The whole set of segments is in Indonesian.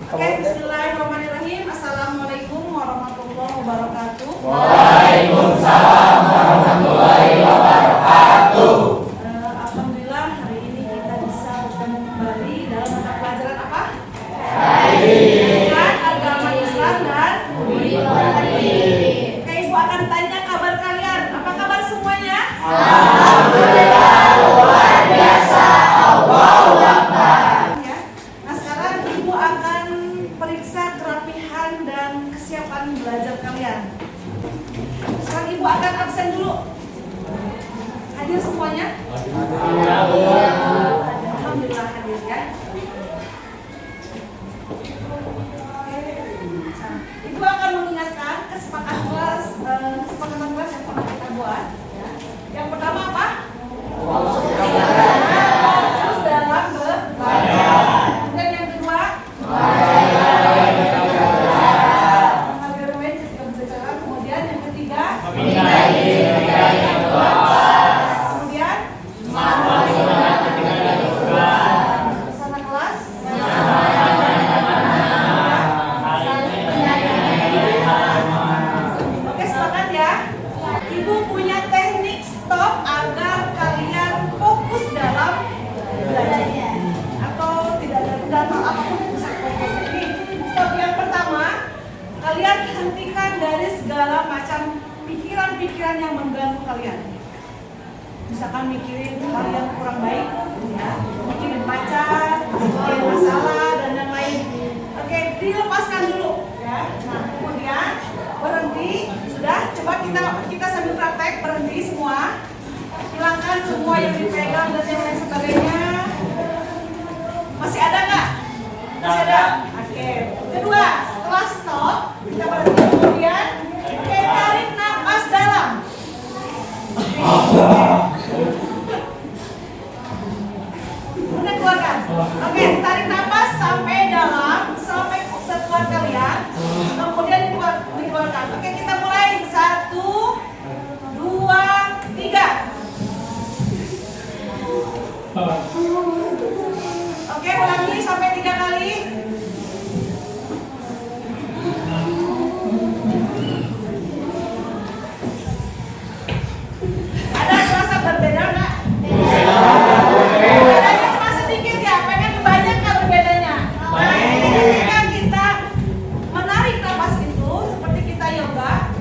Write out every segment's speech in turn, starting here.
Oke, bismillahirrahmanirrahim. Assalamualaikum warahmatullahi wabarakatuh. Waalaikumsalam warahmatullahi wabarakatuh. Alhamdulillah hari ini kita bisa bertemu kembali dalam mata pelajaran apa? Agama Islam dan Oke, Ibu akan tanya kabar kalian. Apa kabar semuanya? Alhamdulillah luar biasa. Allahu Akbar. Ya. Nah, sekarang Ibu akan periksa kerapihan dan kesiapan belajar kalian. Sekarang Ibu akan absen dulu. Hadir semuanya? Alhamdulillah hadir ya. Nah, Ibu akan mengingatkan kesepakatan kelas yang pernah kita buat. Ya. Yang pertama apa? Terus dalam belajar. Kemudian yang kedua, kemudian yang ketiga, kemudian suasana kelas, oke sepakat ya. Ibu punya teknik stop agar kalian fokus dalam belajar atau tidak ada kendala apapun yang bisa fokus. Ini stop yang pertama, kalian hentikan dari segala macam pikiran-pikiran yang mengganggu kalian. Misalkan mikirin hal yang kurang baik, ya, mikirin pacar, mikirin masalah dan yang lain. Oke, dilepaskan dulu, ya. Nah, kemudian berhenti. Sudah, coba kita sambil praktek berhenti semua. Hilangkan semua yang dipegang dan yang lain sebagainya. Masih ada nggak? Masih ada. Oke. Kedua, setelah stop, kita berhenti kemudian. Oke, tarik nafas dalam. Kemudian keluarkan. Oke, tarik nafas sampai dalam, sampai sekuat kalian. Kemudian dikeluarkan. Oke, kita mulai. 1, 2, 3. Oke, ulangi sampai 3 kali. Ada terasa berbeda nggak? Bedanya cuma sedikit ya, pengen banyak nggak berbedanya? Nah, ini ketika kita menarik nafas itu seperti kita yoga,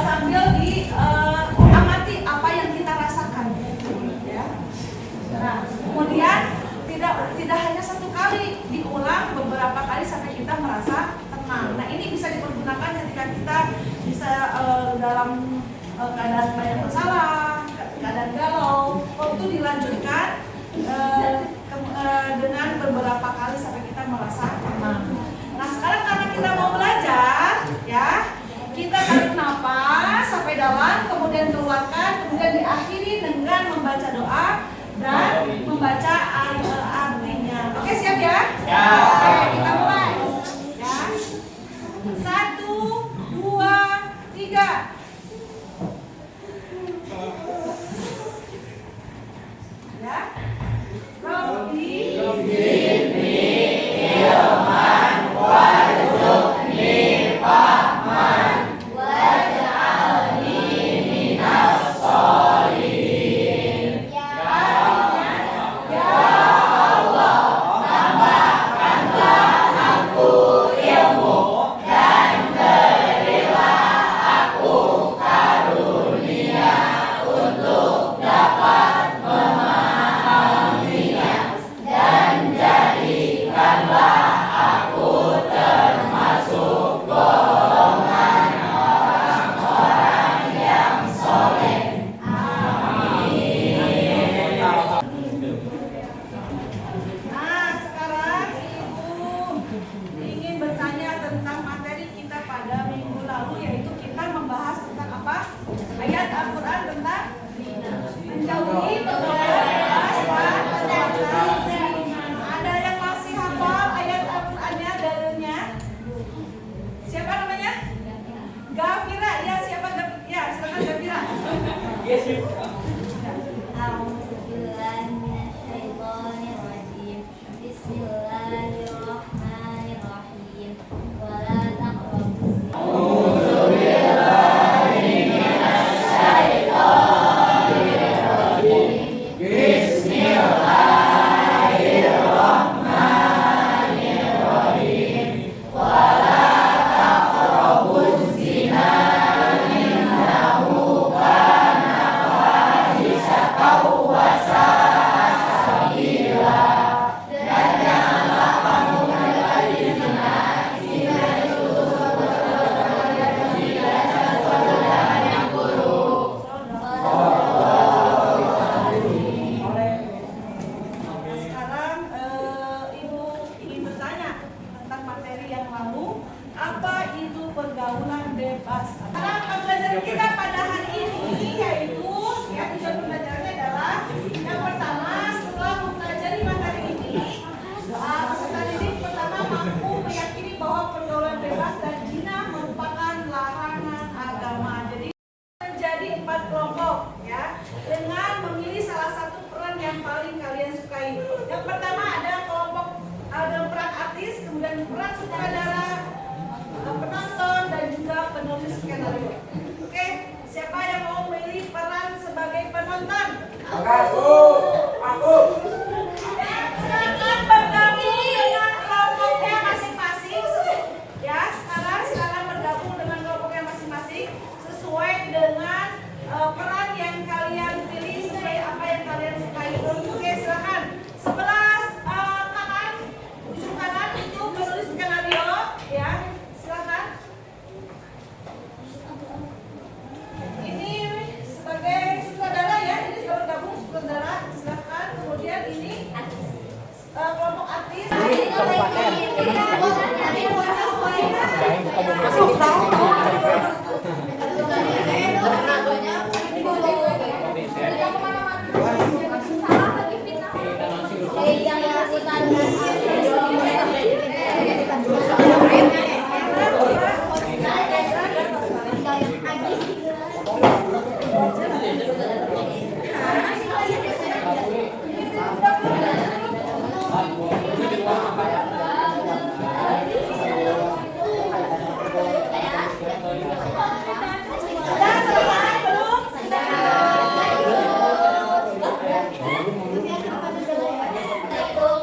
sambil diamati apa yang kita rasakan, ya. Nah, kemudian tidak hanya satu kali, diulang beberapa kali sampai kita merasa tenang. Nah, ini bisa dipergunakan ketika kita bisa dalam keadaan banyak masalah, keadaan galau. Waktu dilanjutkan dengan beberapa kali sampai kita merasa tenang. Nah, sekarang karena kita mau belajar, ya, kita tarik nafas sampai dalam, kemudian keluarkan, kemudian diakhiri dengan membaca doa dan membaca artinya. Oke, siap ya? Ya. Oke, kita mulai. Ya. 1, 2, 3. Ya. Robbi ilman warzuqni fahman waj'alni minas sholihin. Ya Allah, tambahkan Silakan bergabung dengan kelompoknya masing-masing. Ya, sekarang silakan bergabung dengan kelompoknya masing-masing sesuai dengan peran yang kalian pilih, sesuai apa yang kalian sukai. Oke, silakan. Sebelah kanan, ujung kanan itu menulis skenario, ya. Silakan. Ini sebagai saudara ya, ini sudah bergabung saudara. Silakan. Kemudian ini kelompok artis. Assalamualaikum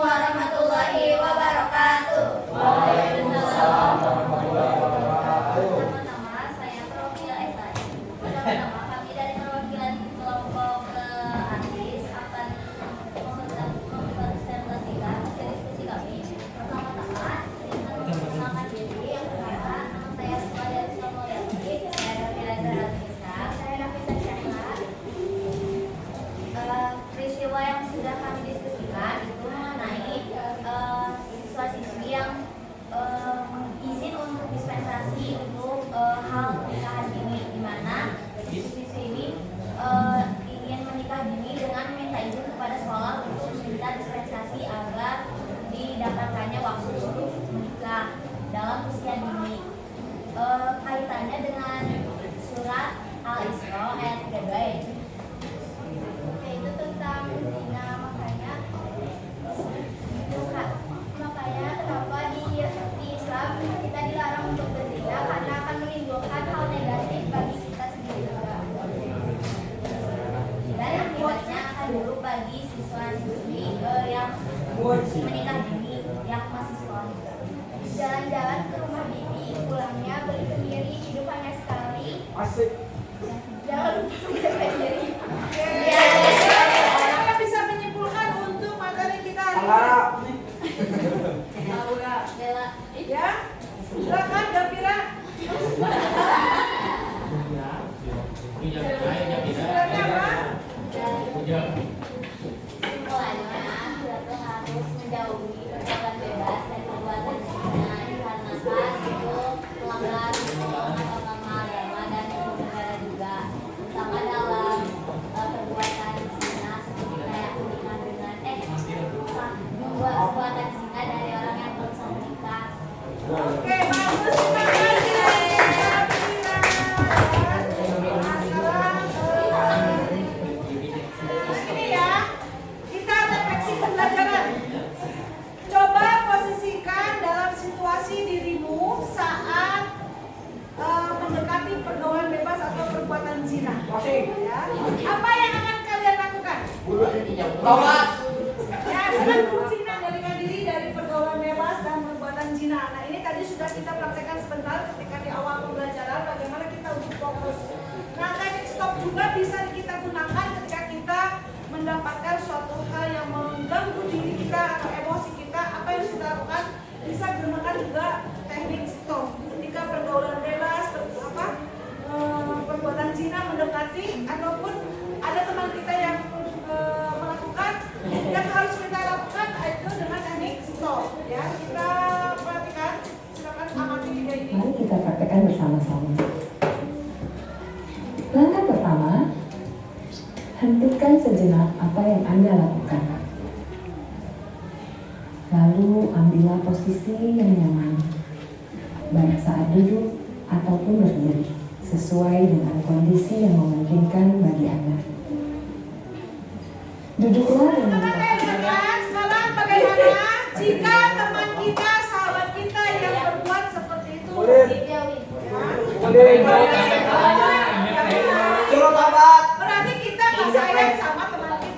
warahmatullahi wabarakatuh. Nama saya Profil Estari. Pertama-tama kami dari perwakilan kelompok artis akan mempresentasikan diskusi kami. Pertama-tama saya ingin memperkenalkan diri. Yang pertama, nama saya Suada Sumoyati. Saya dari Reza Nisa. Saya Nafisa Syahlar. Peristiwa yang sudah kami diskusikan itu mengenai siswa-siswi yang izin untuk dispensasi untuk hal pernikahan dini, di mana siswi-siswi ini ingin menikah dini dengan meminta izin kepada sekolah untuk meminta dispensasi agar didapatkannya waktu untuk menikah dalam usia dini. Kaitannya dengan surat Al-Isra ayat 32 yaitu tentang zina. Makanya kenapa di Islam kita dilarang untuk berzina, karena akan menimbulkan hal negatif bagi kita sendiri juga, dan akibatnya akan buruk bagi siswa-siswi yang menikah dini yang masih sekolah. Jalan-jalan ke rumah bibi, pulangnya beli kemiri, hidup hanya sekali. Asik. Jangan lupa menjaga diri. Saya bisa menyimpulkan untuk materi kita hari ini. Ya, silakan Gapira. Sebenarnya apa? Kesimpulannya, kita harus menjauhi pergaulan bebas dan perbuatan zina dikarenakan itu melanggar norma agama dan hukum negara juga, terutama dalam perbuatan zina seperti kayak menikah dengan membuat perbuatan zina dari orang yang belum sah menikah. Oke, bagus. Terima kasih. Ini ya, kita refleksi pembelajaran. Coba posisikan dalam situasi dirimu saat mendekati pergaulan bebas atau perbuatan zina. Ya. Apa yang akan kalian lakukan? Ya, jangan berzina, melarikan diri dari pergaulan bebas dan perbuatan zina. Nah, ini tadi sudah kita praktekkan sebentar ketika di awal pembelajaran bagaimana kita untuk fokus. Nah, teknik stop juga bisa kita gunakan ketika kita mendapatkan suatu hal yang mengganggu diri kita atau emosi kita. Apa yang kita lakukan bisa gunakan juga teknik stop. Ketika pergaulan bebas, perbuatan zina mendekati ataupun ada teman kita yang melakukan, yang harus kita lakukan itu dengan teknik stop. Ya, kita perhatikan. Silakan amati ide ini. Mari kita praktekkan bersama-sama. Langkah pertama, hentikan sejenak apa yang Anda lakukan. Lalu ambillah posisi yang nyaman, baik saat duduk ataupun berdiri, sesuai dengan kondisi yang memungkinkan bagi Anda. Duduklah dengan Sekarang bagaimana jika teman kita, sahabat kita yang berbuat seperti itu? Berarti kita nggak sayang sama teman kita.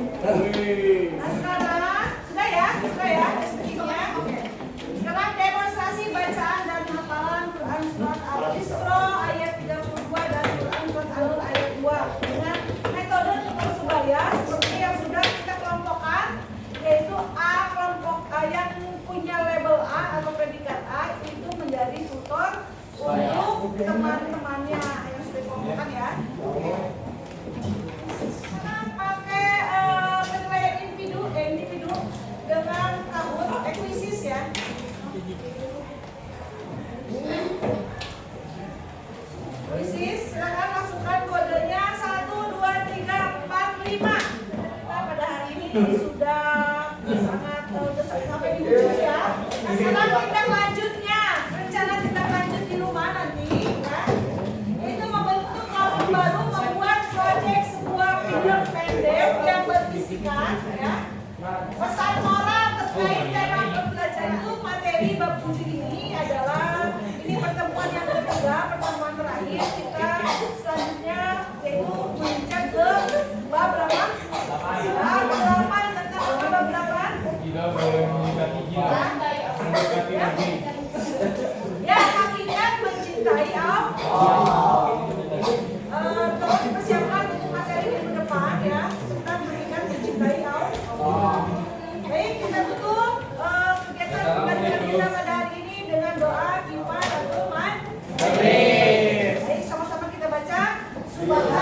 Nah sekarang, sudah ya? Sedikitnya. Oke. Sekarang demonstrasi bacaan dan hafalan Quran Surat Al-Isra ayat 32 dan Quran Surat Al-Nur ayat 2 dengan metode tutor sebaya seperti yang sudah kita kelompokkan, yaitu A kelompok A yang punya label A atau predikat A itu menjadi tutor untuk teman-temannya yang sudah dikelompokkan ya. Oke. Sekarang pakai penilaian individu dengan tahun ekuisis ya. Ekuisis, silakan masukkan kodenya 1, 2, 3, 4, 5. Kita pada hari ini sudah sangat sampai di ujung ya. Nah sekarang tindak lanjutnya, rencana tindak lanjut di rumah nanti ya, itu membentuk kelompok baru, membuat proyek sebuah video pendek yang berisikan ya pesan moral terkait tema pembelajaran itu. Materi bab 7 ini adalah ini pertemuan yang ketiga, pertemuan terakhir kita selanjutnya yaitu menginjak ke bab berapa? Bab 8 tentang bab 8 Tidak boleh mendekati gila. Mendekati lagi. ya hakikat mencintai Allah. Tolong dipersiapkan untuk materi minggu depan ya, kita berikan mencintai Allah. Baik, kita tutup kegiatan pembelajaran kita pada hari ini dengan doa, iman, dan iman. Baik, sama-sama kita baca. Subhanallah.